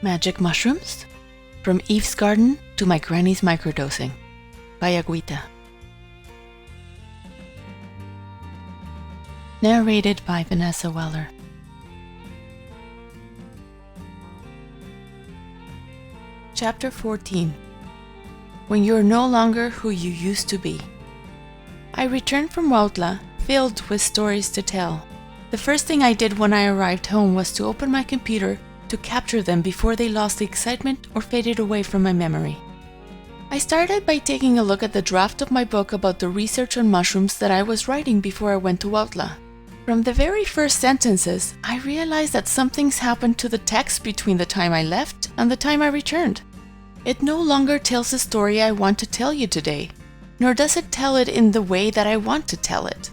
Magic Mushrooms? From Eve's Garden to My Granny's Microdosing by Agüita. Narrated by Vanessa Weller. Chapter 14. When you're no longer who you used to be. I returned from Huautla, filled with stories to tell. The first thing I did when I arrived home was to open my computer to capture them before they lost the excitement or faded away from my memory. I started by taking a look at the draft of my book about the research on mushrooms that I was writing before I went to Huautla. From the very first sentences, I realized that something's happened to the text between the time I left and the time I returned. It no longer tells the story I want to tell you today, nor does it tell it in the way that I want to tell it.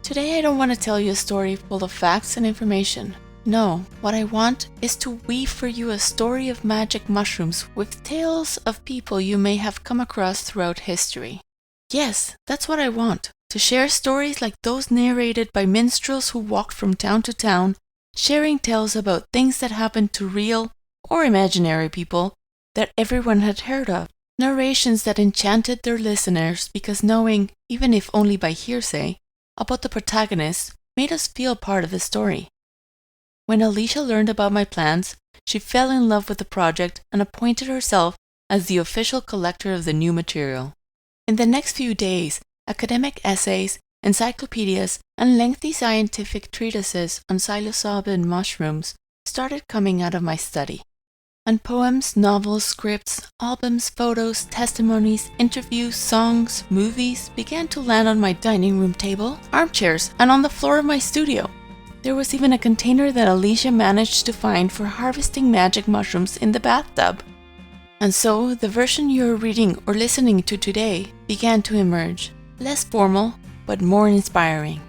Today I don't want to tell you a story full of facts and information. No, what I want is to weave for you a story of magic mushrooms with tales of people you may have come across throughout history. Yes, that's what I want, to share stories like those narrated by minstrels who walked from town to town, sharing tales about things that happened to real or imaginary people that everyone had heard of. Narrations that enchanted their listeners because knowing, even if only by hearsay, about the protagonists made us feel part of the story. When Alicia learned about my plans, she fell in love with the project and appointed herself as the official collector of the new material. In the next few days, academic essays, encyclopedias, and lengthy scientific treatises on psilocybin mushrooms started coming out of my study. And poems, novels, scripts, albums, photos, testimonies, interviews, songs, movies began to land on my dining room table, armchairs, and on the floor of my studio. There was even a container that Alicia managed to find for harvesting magic mushrooms in the bathtub. And so, the version you're reading or listening to today began to emerge, less formal, but more inspiring.